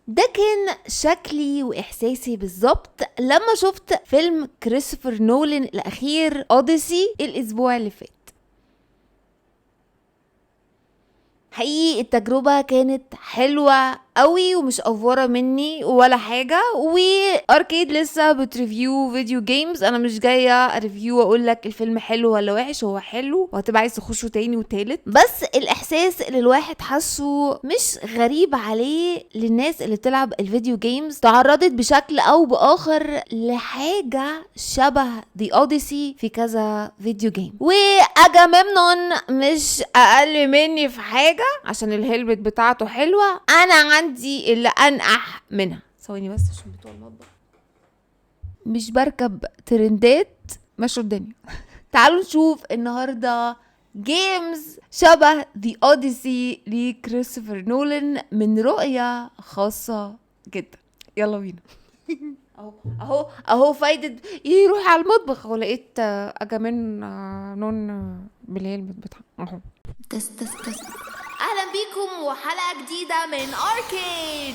ده كان شكلي واحساسي بالظبط لما شفت فيلم كريستوفر نولان الاخير اوديسي الاسبوع اللي فات. حقيقي التجربة كانت حلوة قوي ومش افوره مني ولا حاجة. واركيد لسه بتريفيو فيديو جيمز، انا مش جاية ريفيو واقول لك الفيلم حلو ولا وحش، هو حلو وهتبقى عايز تخشه تاني وتالت. بس الاحساس اللي الواحد حاسه مش غريب عليه للناس اللي بتلعب الفيديو جيمز تعرضت بشكل او باخر لحاجة شبه دي اوديسي في كذا فيديو جيم. واجامemnon مش اقل مني في حاجة عشان الهلبت بتاعته حلوة، انا عندي اللي انقح منها. ثواني بس عشان بتوع المطبخ مش بركب ترندات مشوا الدنيا. تعالوا نشوف النهاردة جيمز شبه دي اوديسي لكريستوفر نولان من رؤية خاصة جدا. يلا بينا. اهو فايدة يروح على المطبخ ولقيت اجامين نون بالهلمت بتاعه اهو. تس اهلا بيكم وحلقة جديدة من اركيد.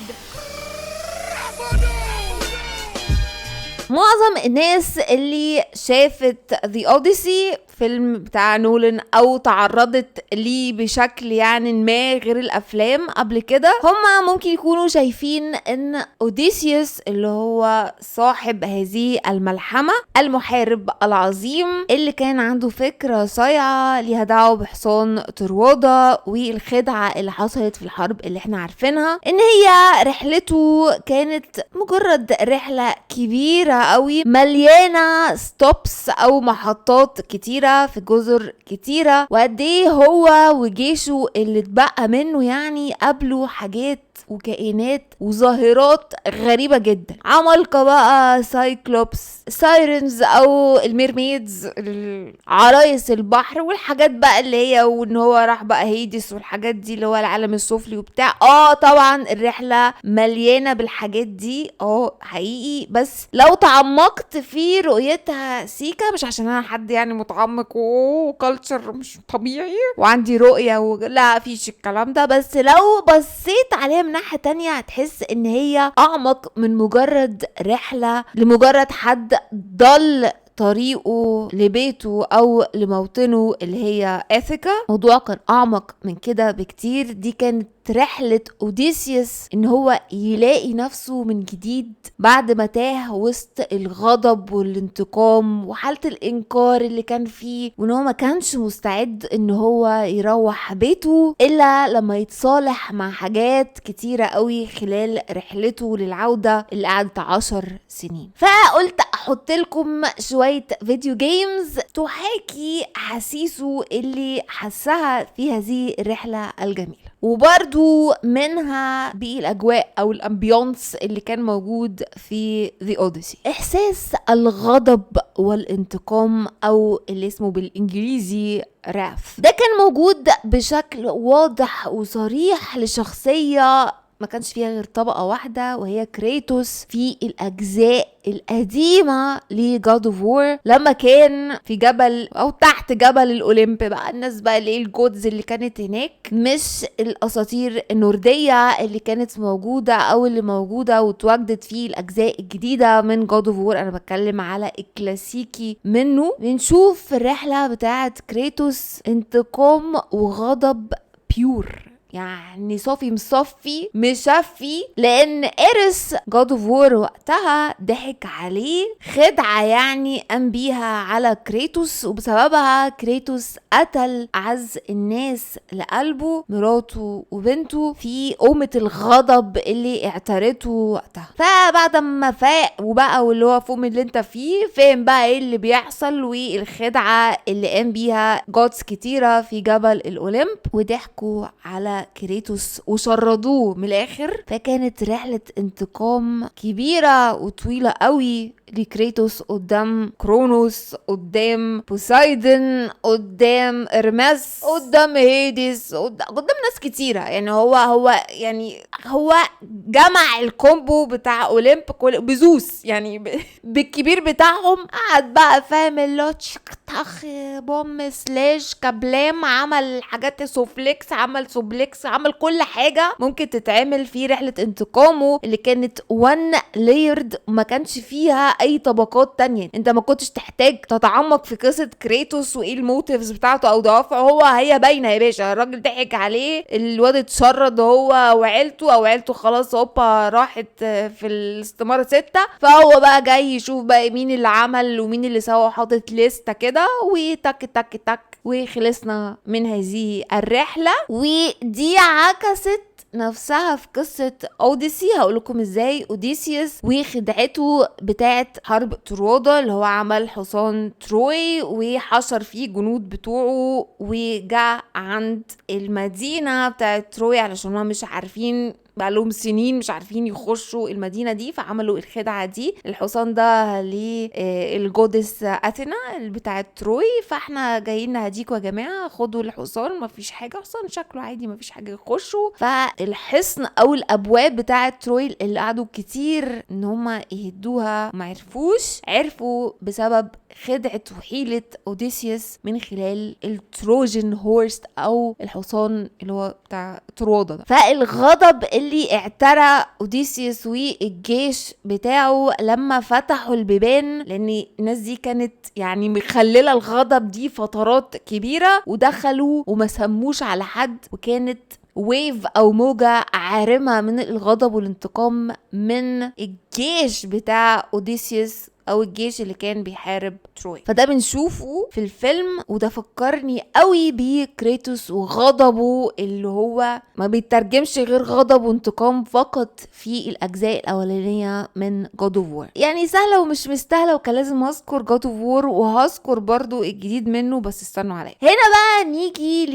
معظم الناس اللي شافت The Odyssey فيلم بتاع نولان او تعرضت ليه بشكل يعني ما غير الافلام قبل كده، هما ممكن يكونوا شايفين ان اوديسيوس اللي هو صاحب هذه الملحمة المحارب العظيم اللي كان عنده فكرة صايعة ليها دعوة بحصان طروادة والخدعة اللي حصلت في الحرب اللي احنا عارفينها، ان هي رحلته كانت مجرد رحلة كبيرة قوي مليانة ستوبس او محطات كتيرة في جزر كتيرة، وقد ايه هو وجيشه اللي اتبقى منه يعني قابلوا حاجات وكائنات وظاهرات غريبة جدا، عمالقة بقى، سايكلوبس، سايرنز او الميرميدز، عرايس البحر والحاجات بقى اللي هي، وان هو راح بقى هيدس والحاجات دي اللي هو العالم السفلي وبتاع. طبعا الرحلة مليانة بالحاجات دي حقيقي، بس لو تعمقت في رؤيتها سيكا، مش عشان انا حد يعني متعمق وكالتشر مش طبيعي وعندي رؤية لا فيش الكلام ده، بس لو بصيت عليها من ناحية تانية هتحس ان هي اعمق من مجرد رحلة لمجرد حد ضل طريقه لبيته او لموطنه اللي هي اثيكا. موضوع كان اعمق من كده بكتير. دي كانت رحلة اوديسيوس ان هو يلاقي نفسه من جديد بعد ما تاه وسط الغضب والانتقام وحالة الانكار اللي كان فيه، وان هو ما كانش مستعد ان هو يروح بيته الا لما يتصالح مع حاجات كتيرة قوي خلال رحلته للعودة اللي قعدت 10 سنين. فقلت احط لكم شوية فيديو جيمز تحاكي حسيسه اللي حسها في هذه الرحلة الجميلة، وبرضو منها بقي الاجواء او الامبيونس اللي كان موجود في The Odyssey. احساس الغضب والانتقام او اللي اسمه بالانجليزي wrath ده كان موجود بشكل واضح وصريح لشخصية ما كانش فيها غير طبقة واحدة وهي كريتوس في الأجزاء القديمة لجاد اوف وور، لما كان في جبل أو تحت جبل الأوليمب بقى. الناس بقى اللي الجودز اللي كانت هناك، مش الأساطير النوردية اللي كانت موجودة أو اللي موجودة وتواجدت في الأجزاء الجديدة من جاد اوف وور. أنا بتكلم على الكلاسيكي منه. بنشوف في الرحلة بتاعت كريتوس انتقام وغضب بيور، يعني صافي مصفي مشفي، لان ارس جاد اوف وور وقتها ضحك عليه خدعه يعني قام بيها على كريتوس، وبسببها كريتوس قتل اعز الناس لقلبه، مراته وبنته، في قومه الغضب اللي اعترته وقتها. فبعد ما فاق وبقى واللي هو فوق من اللي انت فيه، فهم بقى ايه اللي بيحصل والخدعه اللي قام بيها جودز كتيره في جبل الاوليمب، وضحكوا على كريتوس وشردوه من الاخر. فكانت رحلة انتقام كبيرة وطويلة قوي لكريتوس قدام كرونوس، قدام بوسايدن، قدام ارماس، قدام هيديس، قدام ناس كتيرة. يعني هو جمع الكومبو بتاع اولمب بزوس يعني بالكبير بتاعهم. قعد بقى فاهم اللي طخ بوم سلاش كبلام، عمل حاجات سوفليكس، عمل سوبليكس، عمل كل حاجة ممكن تتعمل في رحلة انتقامه اللي كانت 1 لايرد، ما كانش فيها اي طبقات تانية. انت ما كنتش تحتاج تتعمق في قصة كريتوس وايه الموتيفز بتاعته او دوافعه. هي باينة يا باشا، الراجل ضحك عليه، الواد اتشرد هو وعيلته، او عيلته خلاص هوبا راحت في الاستمارة 6. فهو بقى جاي يشوف بقى مين اللي عمل ومين اللي سوى، حاطط لستة كده وتك تك تك، وخلصنا من هذه الرحلة. ودي عكست نفسها في قصة اوديسي. هقولكم ازاي اوديسيوس وخدعته بتاعت حرب ترودا، اللي هو عمل حصان تروي وحشر فيه جنود بتوعه، وجاء عند المدينة بتاعت تروي علشان هم مش عارفين، بقالهم سنين مش عارفين يخشوا المدينة دي، فعملوا الخدعة دي. الحصان ده للجودس اثينا بتاعت تروي، فاحنا جايين نهديكوا يا جماعة، خدوا الحصان، مفيش حاجة، حصان شكله عادي مفيش حاجة، يخشوا. فالحصن او الابواب بتاعت تروي اللي قعدوا كتير ان هم يهدوها ما عرفوا بسبب خدعة وحيلة اوديسيوس من خلال التروجن هورست او الحصان اللي هو بتاع ترودا ده. فالغضب اللي اعترى اوديسيوس والجيش بتاعه لما فتحوا البيبان، لان الناس دي كانت يعني مخللة الغضب دي فترات كبيرة، ودخلوا وما سموش على حد، وكانت ويف او موجة عارمة من الغضب والانتقام من الجيش بتاع اوديسيوس او الجيش اللي كان بيحارب تروي. فده بنشوفه في الفيلم، وده فكرني قوي بكريتوس وغضبه اللي هو ما بيترجمش غير غضب وانتقام فقط في الاجزاء الاولانية من God of War. يعني سهلة ومش مستاهلة، وكان لازم اذكر God of War وهذكر برضو الجديد منه، بس استنوا عليا. هنا بقى نيجي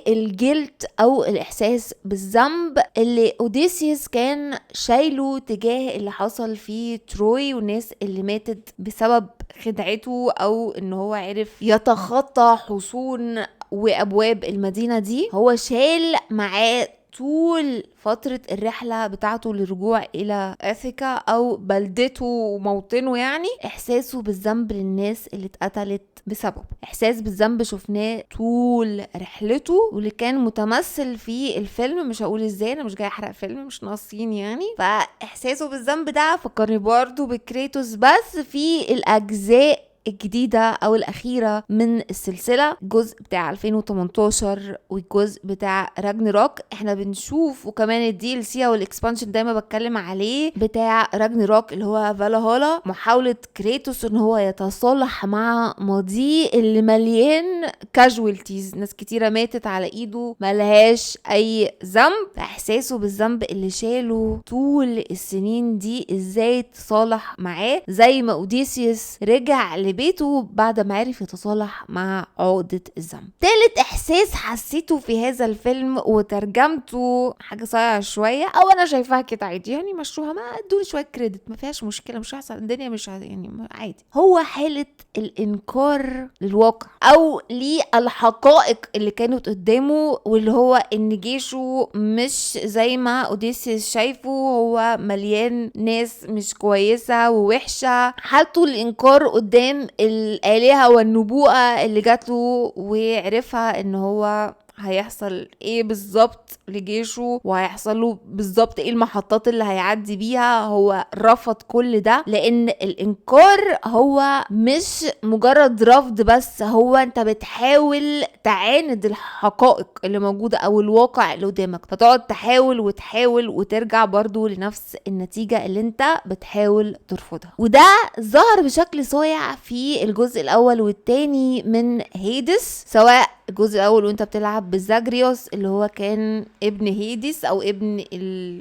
للجلد او الاحساس بالذنب اللي اوديسيوس كان شايله تجاه اللي حصل في تروي والناس اللي ماتت بسبب خدعته، او ان هو عرف يتخطى حصون وابواب المدينة دي. هو شال معاه طول فترة الرحلة بتاعته للرجوع الى اثيكا او بلدته وموطنه، يعني احساسه بالذنب للناس اللي اتقتلت بسبب. احساس بالذنب شفناه طول رحلته، واللي كان متمثل في الفيلم. مش هقول ازاي، انا مش جاي احرق فيلم، مش ناقصين يعني. فاحساسه بالذنب ده فكرني برضو بكريتوس، بس في الاجزاء الجديدة او الاخيرة من السلسلة، الجزء بتاع 2018 والجزء بتاع راجنروك. احنا بنشوف وكمان الدي ال سي او الاكسبانشن دايما بتكلم عليه بتاع راجنروك اللي هو فالهالا، محاولة كريتوس ان هو يتصالح مع ماضيه اللي مليان كاجوالتيز، ناس كتيرة ماتت على ايده ملهاش اي ذنب. احساسه بالذنب اللي شاله طول السنين دي، ازاي تصالح معاه زي ما اوديسيوس رجع بيته بعد ما عرف يتصالح مع عقدة الذنب. تالت احساس حسيته في هذا الفيلم وترجمته حاجة صايعة شوية، او انا شايفاها كده عادي، يعني مشروها، ما ادوني شوية كريدت، ما فيهاش مشكلة، مش هيحصل الدنيا، مش يعني عادي. هو حالة الانكار للواقع او للحقائق اللي كانت قدامه، واللي هو ان جيشه مش زي ما اوديسيوس شايفه، هو مليان ناس مش كويسة ووحشة. حالته الانكار قدام الآلهة والنبوءة اللي جاتله، وعرفها ان هو هيحصل ايه بالظبط لجيشه، وهيحصل له بالظبط ايه المحطات اللي هيعدي بيها. هو رفض كل ده، لان الانكار هو مش مجرد رفض بس، هو انت بتحاول تعاند الحقائق اللي موجودة او الواقع اللي قدامك، فتقعد تحاول وتحاول وترجع برضو لنفس النتيجة اللي انت بتحاول ترفضها. وده ظهر بشكل صايع في الجزء الاول والتاني من هيدس، سواء الجزء الاول وانت بتلعب بزاجريوس اللي هو كان ابن هيديس او ابن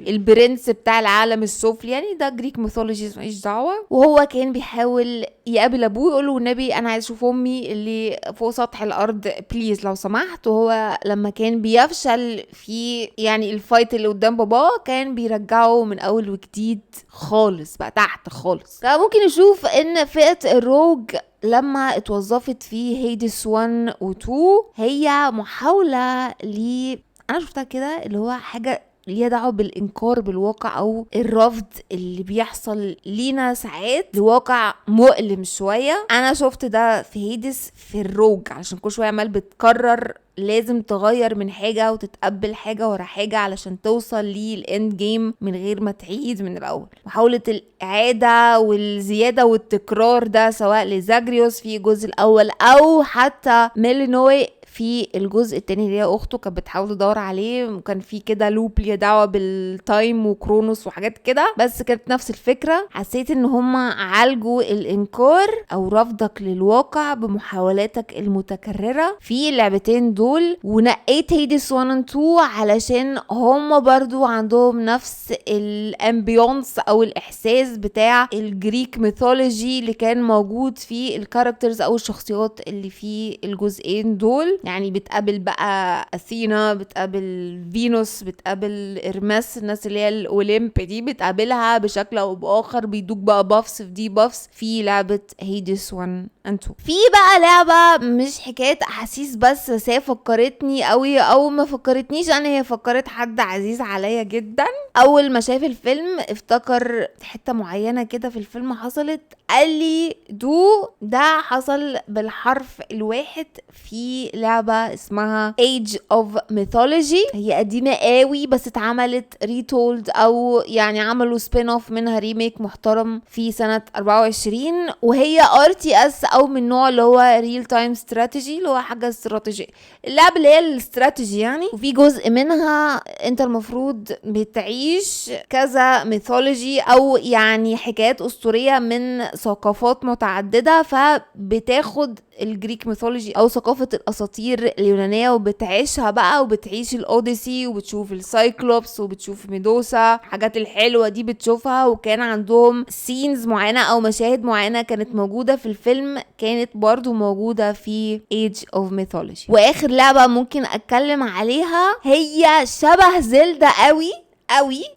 البرنس بتاع العالم السفلي، يعني ده جريك ميثولوجي ماليش دعوه. وهو كان بيحاول يقابل ابوه يقول له والنبي انا عايز اشوف امي اللي فوق سطح الارض بليز لو سمحت. وهو لما كان بيفشل في يعني الفايت اللي قدام باباه كان بيرجعه من اول وجديد خالص بقى تحت خالص. فممكن نشوف ان فئة الروج لما اتوظفت في هيدس 1 و 2 هي محاولة انا شفتها كده اللي هو حاجة ليها دعوه بالانكار بالواقع او الرفض اللي بيحصل لينا ساعات لواقع مؤلم شويه. انا شفت ده في هيدس في الروج علشان كل شويه عمال بتكرر لازم تغير من حاجة وتتقبل حاجة ورا حاجة علشان توصل للاند جيم من غير ما تعيد من الاول. محاولة الاعادة والزيادة والتكرار ده سواء لزاجريوس في الجزء الاول او حتى ميلينوي في الجزء التاني اللي هي اخته كانت بتحاول تدور عليه، وكان في كده لوب ليه دعوه بالتايم وكرونوس وحاجات كده، بس كانت نفس الفكره. حسيت ان هم عالجوا الانكار او رفضك للواقع بمحاولاتك المتكرره في اللعبتين دول. ونقيت هيدس 1 و 2 علشان هم برضو عندهم نفس الامبيونس او الاحساس بتاع الجريك ميثولوجي اللي كان موجود في الكاركترز او الشخصيات اللي في الجزئين دول. يعني بتقابل بقى اثينا، بتقابل فينوس، بتقابل ارماس، الناس اللي هي الاولمب دي بتقابلها بشكل او باخر، بيدوك بقى بافس في دي بافس في لعبة هيدس 1 و 2. في بقى لعبة مش حكاية احاسيس بس هي فكرتني قوي او ما فكرتنيش انا، هي فكرت حد عزيز عليا جدا. اول ما شاف الفيلم افتكر حتة معينة كده في الفيلم حصلت، قال لي ده حصل بالحرف الواحد في لعبة اسمها Age of Mythology. هي قديمة قوي بس اتعملت ريتولد او يعني عملوا سبين اوف منها ريميك محترم في سنة 24، وهي RTS او من نوع اللي هو ريل تايم استراتيجي اللي هو حاجة استراتيجية، اللعبة اللي هي الاستراتيجي يعني. وفي جزء منها انت المفروض بتعيش كذا ميثولوجي او يعني حكايات اسطورية من ثقافات متعددة، فبتاخد الجريك ميثولوجي او ثقافة الاساطير اليونانية وبتعيشها بقى، وبتعيش الاوديسي وبتشوف السايكلوبس وبتشوف ميدوسا، الحاجات الحلوة دي بتشوفها. وكان عندهم سينز معينة او مشاهد معينة كانت موجودة في الفيلم كانت برضو موجودة في Age of Mythology. واخر لعبة ممكن اتكلم عليها هي شبه زلدة قوي،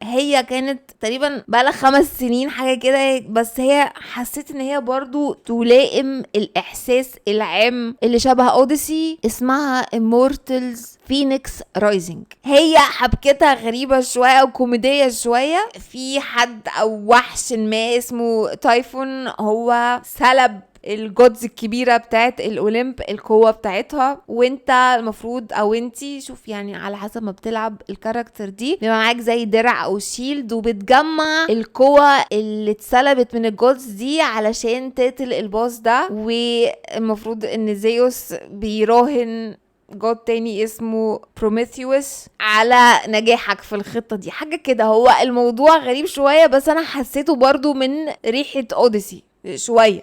هي كانت تقريبا بقى 5 سنين حاجه كده، بس هي حسيت ان هي برضو تلائم الاحساس العام اللي شبه اوديسي، اسمها Immortals Phoenix Rising. هي حبكتها غريبه شويه او كوميديه شويه. في حد او وحش ما اسمه تايفون، هو سلب الجودز الكبيرة بتاعت الاولمب القوة بتاعتها، وانت المفروض او انتي شوف يعني على حسب ما بتلعب الكاركتر دي بيبقى معاك زي درع او شيلد وبتجمع القوة اللي اتسلبت من الجودز دي علشان تقتل البوس ده. والمفروض ان زيوس بيراهن جود تاني اسمه بروميثيوس على نجاحك في الخطة دي، حاجة كده. هو الموضوع غريب شوية بس انا حسيته برضو من ريحة اوديسي شوية.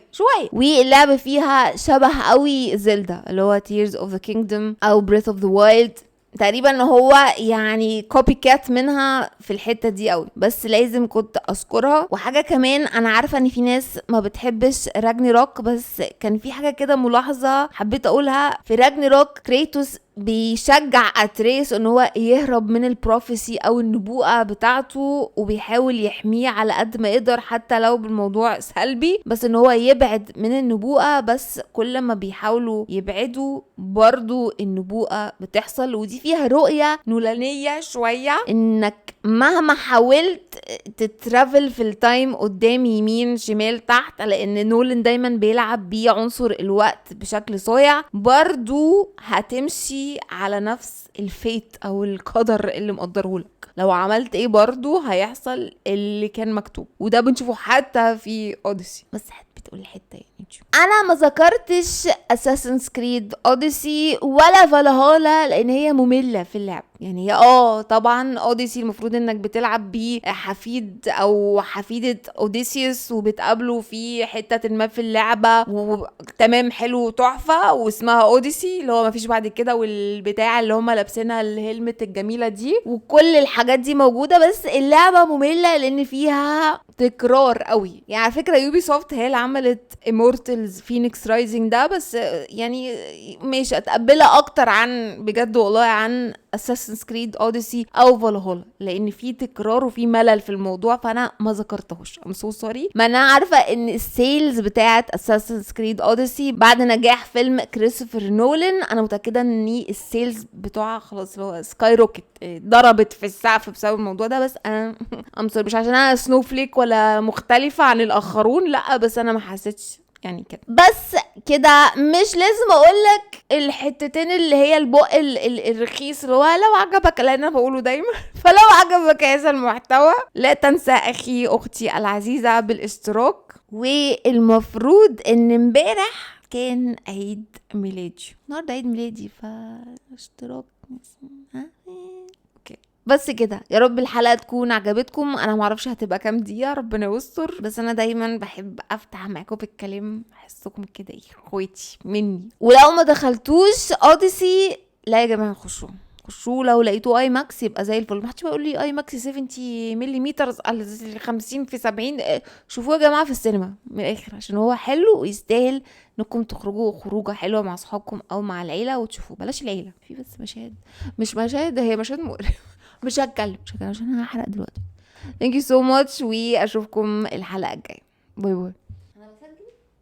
واللعبة فيها شبه قوي زلدا اللي هو Tears of the Kingdom او Breath of the Wild تقريبا، هو يعني كوبي كات منها في الحتة دي قوي، بس لازم كنت اذكرها. وحاجة كمان انا عارفة ان في ناس ما بتحبش راجنيروك، بس كان في حاجة كده ملاحظة حبيت اقولها في راجنيروك. كريتوس بيشجع اتريس ان هو يهرب من البروفيسي او النبوءة بتاعته وبيحاول يحميه على قد ما يقدر حتى لو بالموضوع سلبي، بس ان هو يبعد من النبوءة. بس كل ما بيحاولوا يبعدوا برضو النبوءة بتحصل، ودي فيها رؤية نولانية شوية انك مهما حاولت تترافل في التايم قدام يمين شمال تحت، لان نولان دايما بيلعب بيه عنصر الوقت بشكل صايع، برضو هتمشي على نفس الفيت او القدر اللي مقدرهولك. لو عملت ايه برضو هيحصل اللي كان مكتوب، وده بنشوفه حتى في اوديسي. بس بتقول الحته يعني انا ما ذكرتش اساسنز كريد اوديسي ولا فالهالا لان هي ممله في اللعب. يعني طبعا اوديسي المفروض انك بتلعب بيه حفيد او حفيدة اوديسيوس وبتقابله في حتة ما في اللعبة وتمام حلو تحفة واسمها اوديسي اللي هو مفيش بعد كده، والبتاع اللي هم لابسينها الهلمت الجميلة دي وكل الحاجات دي موجودة، بس اللعبة مملة لان فيها تكرار قوي. يعني على فكرة يوبي سوفت هي اللي عملت Immortals Phoenix Rising ده، بس يعني مش اتقبلها اكتر عن بجد والله عن Assassin's Creed Odyssey او Valhalla، لان في تكرار وفي ملل في الموضوع فانا ما ذكرتهوش. I'm so sorry. ما انا عارفة ان السيلز بتاعت Assassin's Creed Odyssey بعد نجاح فيلم كريستوفر نولان انا متأكدة ان السيلز بتوعها خلاص اللي هو سكاي روكت ضربت في السقف بسبب الموضوع ده، بس انا I'm sorry مش عشان انا سنوفليك ولا مختلفة عن الاخرون، لا بس انا ما حسيتش يعني كده. بس كده مش لازم اقولك الحتتين اللي هي البق الرخيص اللي هو لو عجبك، اللي انا بقوله دايما فلو عجبك هذا المحتوى لا تنسى اخي اختي العزيزة بالاشتراك. والمفروض ان امبارح كان عيد ميلادي، النهارده عيد ميلادي فاشتراك بس كده. يا رب الحلقة تكون عجبتكم. انا معرفش هتبقى كام دقيقة، ربنا يستر، بس انا دايما بحب افتح معاكم بالكلام، احسكم كده ايه اخواتي مني. ولو ما دخلتوش اوديسي لا يا جماعة خشوا لو لقيتوا اي ماكس يبقى زي الفل. ما حدش بيقول لي اي ماكس 70 ملم 50 في 70. شوفوه يا جماعه في السينما من الاخر عشان هو حلو ويستاهل انكم تخرجوا خروجه حلوه مع اصحابكم او مع العيله وتشوفوه. بلاش العيله في بس مشاهد مش مشاهد، هي مشاهد مقرفه. مش هتكلم عشان انا هحرق دلوقتي. Thank you so much واشوفكم الحلقه الجايه. باي باي.